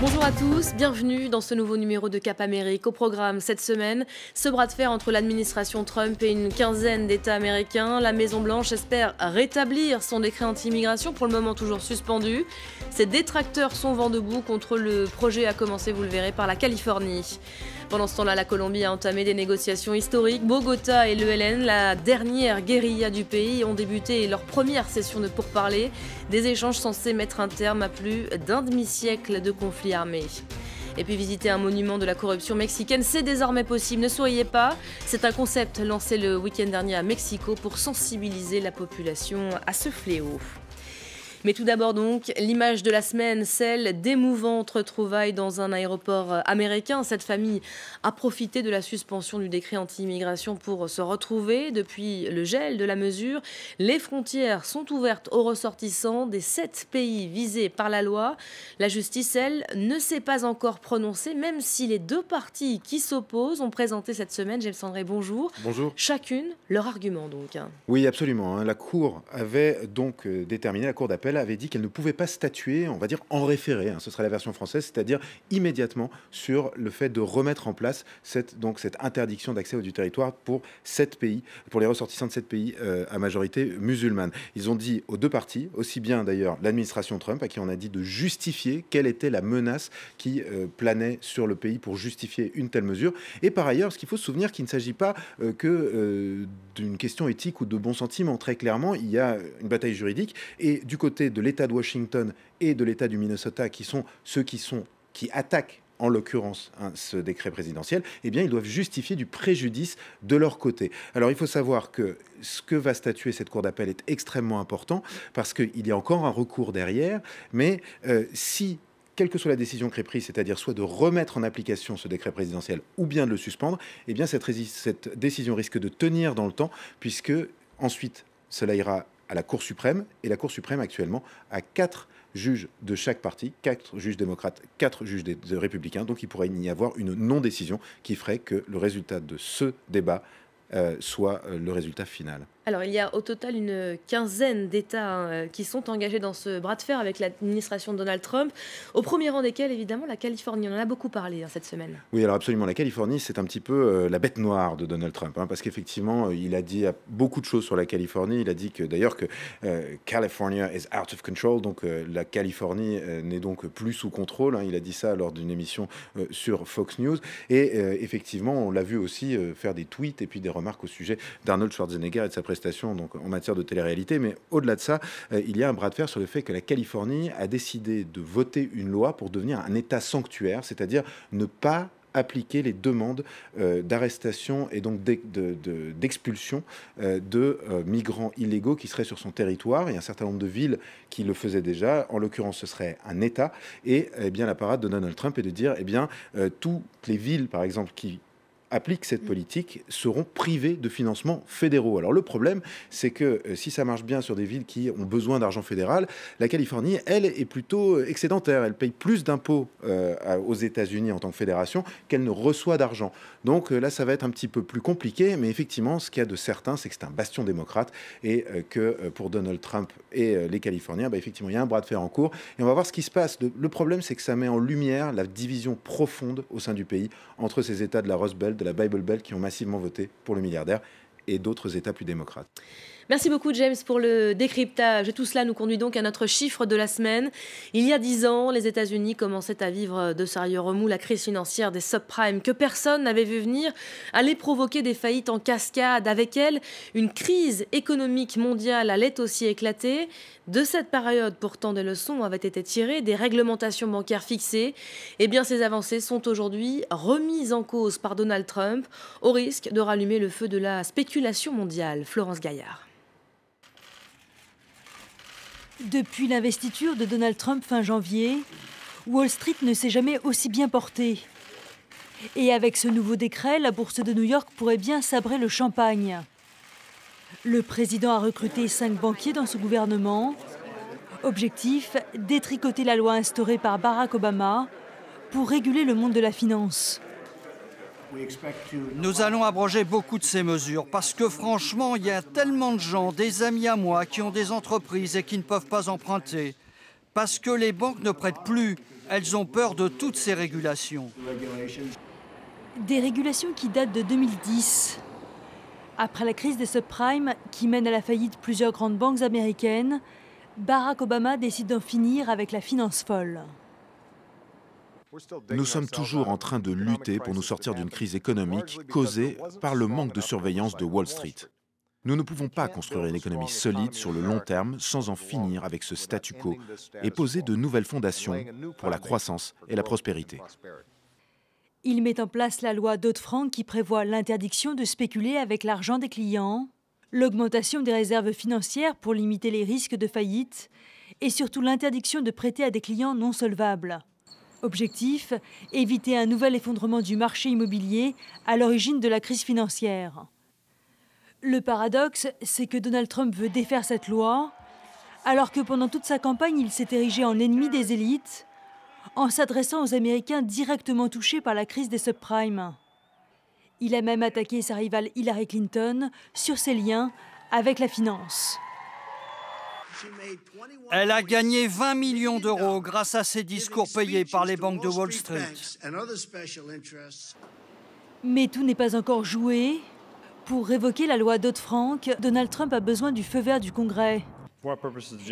Bonjour à tous, bienvenue dans ce nouveau numéro de Cap Amérique. Au programme cette semaine, ce bras de fer entre l'administration Trump et une quinzaine d'États américains. La Maison-Blanche espère rétablir son décret anti-immigration, pour le moment toujours suspendu. Ses détracteurs sont vent debout contre le projet à commencer, vous le verrez, par la Californie. Pendant ce temps-là, la Colombie a entamé des négociations historiques. Bogota et l'ELN, la dernière guérilla du pays, ont débuté leur première session de pourparlers. Des échanges censés mettre un terme à plus d'un demi-siècle de conflits armés. Et puis visiter un monument de la corruption mexicaine, c'est désormais possible, ne soyez pas. C'est un concept lancé le week-end dernier à Mexico pour sensibiliser la population à ce fléau. Mais tout d'abord donc, l'image de la semaine, celle d'émouvantes retrouvailles dans un aéroport américain. Cette famille a profité de la suspension du décret anti-immigration pour se retrouver. Depuis le gel de la mesure, les frontières sont ouvertes aux ressortissants des 7 pays visés par la loi. La justice, elle, ne s'est pas encore prononcée, même si les deux parties qui s'opposent ont présenté cette semaine, James André, bonjour. Bonjour. Chacune leur argument donc. Oui, absolument. La Cour avait donc déterminé, la Cour d'appel avait dit qu'elle ne pouvait pas statuer, on va dire, en référé, ce serait la version française, c'est-à-dire immédiatement sur le fait de remettre en place cette interdiction d'accès du territoire pour 7 pays, pour les ressortissants de 7 pays à majorité musulmane. Ils ont dit aux deux parties, aussi bien d'ailleurs l'administration Trump, à qui on a dit de justifier quelle était la menace qui planait sur le pays pour justifier une telle mesure. Et par ailleurs, ce qu'il faut se souvenir qu'il ne s'agit pas que d'une question éthique ou de bon sentiment. Très clairement, il y a une bataille juridique et du côté de l'État de Washington et de l'État du Minnesota, qui sont ceux qui attaquent en l'occurrence ce décret présidentiel, eh bien, ils doivent justifier du préjudice de leur côté. Alors, il faut savoir que ce que va statuer cette Cour d'appel est extrêmement important parce qu'il y a encore un recours derrière, mais si quelle que soit la décision qui est prise, c'est-à-dire soit de remettre en application ce décret présidentiel ou bien de le suspendre, eh bien cette décision risque de tenir dans le temps, puisque ensuite cela ira à la Cour suprême, et la Cour suprême actuellement a 4 juges de chaque parti, 4 juges démocrates, 4 juges républicains, donc il pourrait y avoir une non-décision qui ferait que le résultat de ce débat soit le résultat final. Alors, il y a au total une quinzaine d'États qui sont engagés dans ce bras de fer avec l'administration de Donald Trump, au premier rang desquels, évidemment, la Californie. On en a beaucoup parlé cette semaine. Oui, alors absolument. La Californie, c'est un petit peu la bête noire de Donald Trump, parce qu'effectivement, il a dit beaucoup de choses sur la Californie. Il a dit que, d'ailleurs, que California is out of control, donc la Californie n'est donc plus sous contrôle. Il a dit ça lors d'une émission sur Fox News. Et effectivement, on l'a vu aussi faire des tweets et puis des remarques au sujet d'Arnold Schwarzenegger et de sa prestation donc, en matière de télé-réalité. Mais au-delà de ça, il y a un bras de fer sur le fait que la Californie a décidé de voter une loi pour devenir un État sanctuaire, c'est-à-dire ne pas appliquer les demandes d'arrestation et donc d'expulsion de migrants illégaux qui seraient sur son territoire. Il y a un certain nombre de villes qui le faisaient déjà. En l'occurrence, ce serait un État. Et bien, la parade de Donald Trump est de dire toutes les villes, par exemple, qui appliquent cette politique seront privés de financements fédéraux. Alors le problème, c'est que si ça marche bien sur des villes qui ont besoin d'argent fédéral, la Californie, elle, est plutôt excédentaire. Elle paye plus d'impôts aux États-Unis en tant que fédération qu'elle ne reçoit d'argent. Donc là, ça va être un petit peu plus compliqué, mais effectivement, ce qu'il y a de certain, c'est que c'est un bastion démocrate et que pour Donald Trump et les Californiens, effectivement, il y a un bras de fer en cours et on va voir ce qui se passe. Le problème, c'est que ça met en lumière la division profonde au sein du pays entre ces États de la Rust Belt, de la Bible Belt qui ont massivement voté pour le milliardaire et d'autres États plus démocrates. Merci beaucoup James pour le décryptage. Et tout cela nous conduit donc à notre chiffre de la semaine. Il y a 10 ans, les États-Unis commençaient à vivre de sérieux remous. La crise financière des subprimes que personne n'avait vu venir allait provoquer des faillites en cascade. Avec elle, une crise économique mondiale allait aussi éclater. De cette période, pourtant, des leçons avaient été tirées, des réglementations bancaires fixées. Eh bien, ces avancées sont aujourd'hui remises en cause par Donald Trump, au risque de rallumer le feu de la spéculation mondiale. Florence Gaillard. Depuis l'investiture de Donald Trump fin janvier, Wall Street ne s'est jamais aussi bien portée. Et avec ce nouveau décret, la bourse de New York pourrait bien sabrer le champagne. Le président a recruté 5 banquiers dans son gouvernement. Objectif, détricoter la loi instaurée par Barack Obama pour réguler le monde de la finance. Nous allons abroger beaucoup de ces mesures parce que franchement, il y a tellement de gens, des amis à moi, qui ont des entreprises et qui ne peuvent pas emprunter. Parce que les banques ne prêtent plus. Elles ont peur de toutes ces régulations. Des régulations qui datent de 2010. Après la crise des subprimes qui mène à la faillite de plusieurs grandes banques américaines, Barack Obama décide d'en finir avec la finance folle. Nous sommes toujours en train de lutter pour nous sortir d'une crise économique causée par le manque de surveillance de Wall Street. Nous ne pouvons pas construire une économie solide sur le long terme sans en finir avec ce statu quo et poser de nouvelles fondations pour la croissance et la prospérité. Il met en place la loi Dodd-Frank qui prévoit l'interdiction de spéculer avec l'argent des clients, l'augmentation des réserves financières pour limiter les risques de faillite et surtout l'interdiction de prêter à des clients non solvables. Objectif, éviter un nouvel effondrement du marché immobilier à l'origine de la crise financière. Le paradoxe, c'est que Donald Trump veut défaire cette loi, alors que pendant toute sa campagne, il s'est érigé en ennemi des élites, en s'adressant aux Américains directement touchés par la crise des subprimes. Il a même attaqué sa rivale Hillary Clinton sur ses liens avec la finance. Elle a gagné 20 millions d'euros grâce à ses discours payés par les banques de Wall Street. Mais tout n'est pas encore joué. Pour révoquer la loi Dodd-Frank, Donald Trump a besoin du feu vert du Congrès.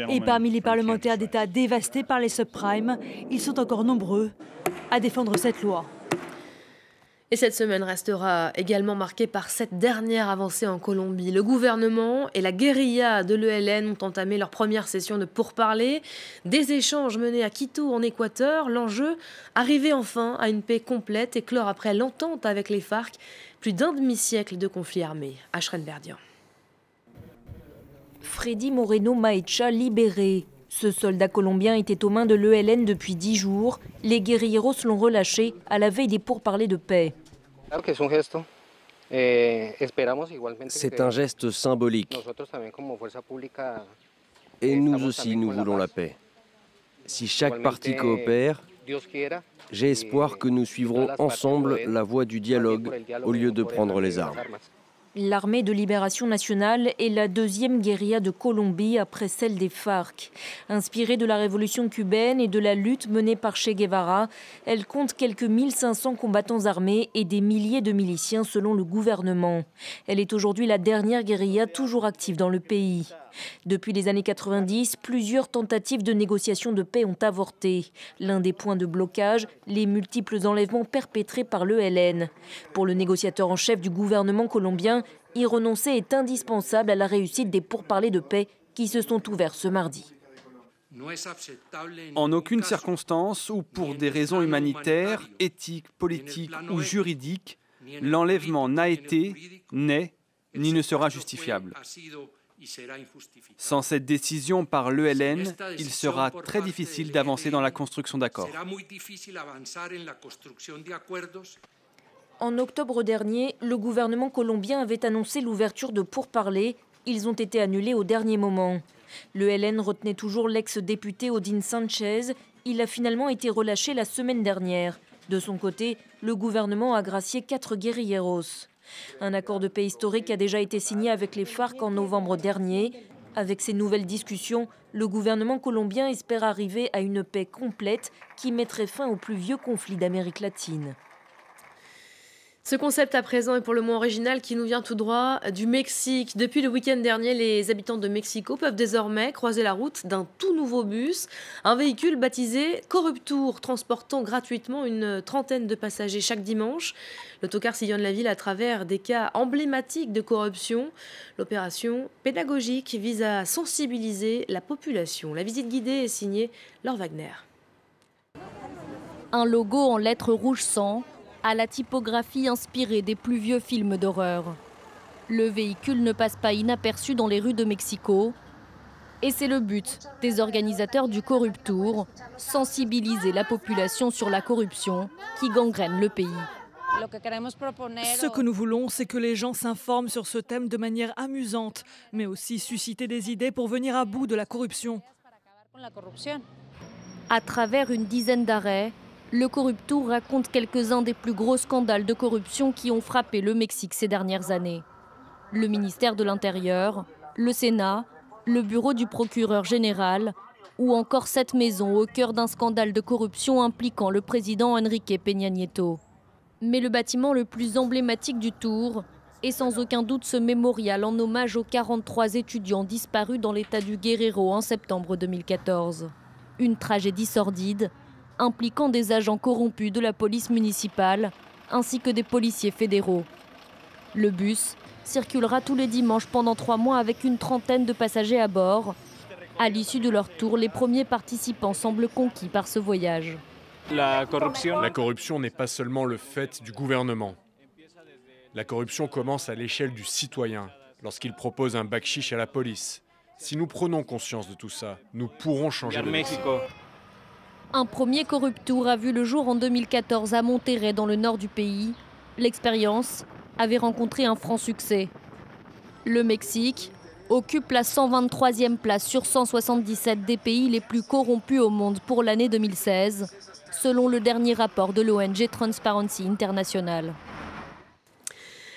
Et parmi les parlementaires d'État dévastés par les subprimes, ils sont encore nombreux à défendre cette loi. Et cette semaine restera également marquée par cette dernière avancée en Colombie. Le gouvernement et la guérilla de l'ELN ont entamé leur première session de pourparlers. Des échanges menés à Quito, en Équateur. L'enjeu, arriver enfin à une paix complète et clore après l'entente avec les FARC plus d'un demi-siècle de conflit armé. Ashren Berdian. Freddy Moreno Maecha libéré. Ce soldat colombien était aux mains de l'ELN depuis 10 jours. Les guérilleros l'ont relâché à la veille des pourparlers de paix. C'est un geste symbolique. Et nous aussi, nous voulons la paix. Si chaque partie coopère, j'ai espoir que nous suivrons ensemble la voie du dialogue au lieu de prendre les armes. L'armée de libération nationale est la deuxième guérilla de Colombie après celle des FARC. Inspirée de la révolution cubaine et de la lutte menée par Che Guevara, elle compte quelques 1500 combattants armés et des milliers de miliciens selon le gouvernement. Elle est aujourd'hui la dernière guérilla toujours active dans le pays. Depuis les années 90, plusieurs tentatives de négociation de paix ont avorté. L'un des points de blocage, les multiples enlèvements perpétrés par l'ELN. Pour le négociateur en chef du gouvernement colombien, y renoncer est indispensable à la réussite des pourparlers de paix qui se sont ouverts ce mardi. En aucune circonstance ou pour des raisons humanitaires, éthiques, politiques ou juridiques, l'enlèvement n'a été, n'est, ni ne sera justifiable. Sans cette décision par l'ELN, il sera très difficile d'avancer dans la construction d'accords. En octobre dernier, le gouvernement colombien avait annoncé l'ouverture de pourparlers. Ils ont été annulés au dernier moment. L'ELN retenait toujours l'ex-député Odín Sánchez. Il a finalement été relâché la semaine dernière. De son côté, le gouvernement a gracié 4 guérilleros. Un accord de paix historique a déjà été signé avec les FARC en novembre dernier. Avec ces nouvelles discussions, le gouvernement colombien espère arriver à une paix complète qui mettrait fin au plus vieux conflit d'Amérique latine. Ce concept à présent est pour le moins original qui nous vient tout droit du Mexique. Depuis le week-end dernier, les habitants de Mexico peuvent désormais croiser la route d'un tout nouveau bus, un véhicule baptisé Corruptour, transportant gratuitement une trentaine de passagers chaque dimanche. L'autocar sillonne la ville à travers des cas emblématiques de corruption. L'opération pédagogique vise à sensibiliser la population. La visite guidée est signée Laure Wagner. Un logo en lettres rouges sang, à la typographie inspirée des plus vieux films d'horreur. Le véhicule ne passe pas inaperçu dans les rues de Mexico. Et c'est le but des organisateurs du Corruptour, sensibiliser la population sur la corruption qui gangrène le pays. Ce que nous voulons, c'est que les gens s'informent sur ce thème de manière amusante, mais aussi susciter des idées pour venir à bout de la corruption. À travers une dizaine d'arrêts, le Corruptour raconte quelques-uns des plus gros scandales de corruption qui ont frappé le Mexique ces dernières années. Le ministère de l'Intérieur, le Sénat, le bureau du procureur général ou encore cette maison au cœur d'un scandale de corruption impliquant le président Enrique Peña Nieto. Mais le bâtiment le plus emblématique du tour est sans aucun doute ce mémorial en hommage aux 43 étudiants disparus dans l'état du Guerrero en septembre 2014. Une tragédie sordide impliquant des agents corrompus de la police municipale ainsi que des policiers fédéraux. Le bus circulera tous les dimanches pendant 3 mois avec une trentaine de passagers à bord. À l'issue de leur tour, les premiers participants semblent conquis par ce voyage. La corruption n'est pas seulement le fait du gouvernement. La corruption commence à l'échelle du citoyen, lorsqu'il propose un bakchich à la police. Si nous prenons conscience de tout ça, nous pourrons changer le Mexico. Un premier corruptour a vu le jour en 2014 à Monterrey, dans le nord du pays. L'expérience avait rencontré un franc succès. Le Mexique occupe la 123e place sur 177 des pays les plus corrompus au monde pour l'année 2016, selon le dernier rapport de l'ONG Transparency International.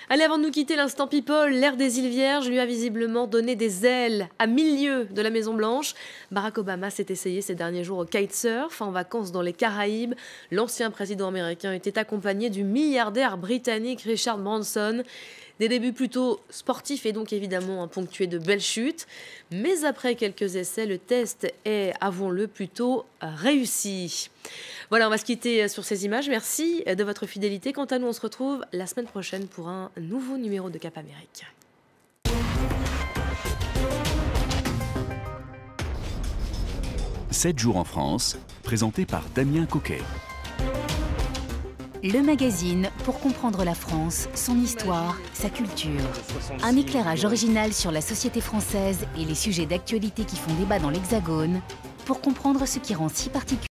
Allez, avant de nous quitter, l'instant People, l'ère des îles Vierges lui a visiblement donné des ailes à 1000 lieues de la Maison-Blanche. Barack Obama s'est essayé ces derniers jours au kitesurf en vacances dans les Caraïbes. L'ancien président américain était accompagné du milliardaire britannique Richard Branson. Des débuts plutôt sportifs et donc évidemment ponctués de belles chutes. Mais après quelques essais, le test est, avouons-le, plutôt réussi. Voilà, on va se quitter sur ces images. Merci de votre fidélité. Quant à nous, on se retrouve la semaine prochaine pour un nouveau numéro de Cap Amérique. 7 jours en France, présenté par Damien Coquet. Le magazine pour comprendre la France, son histoire, sa culture. Un éclairage original sur la société française et les sujets d'actualité qui font débat dans l'Hexagone pour comprendre ce qui rend si particulier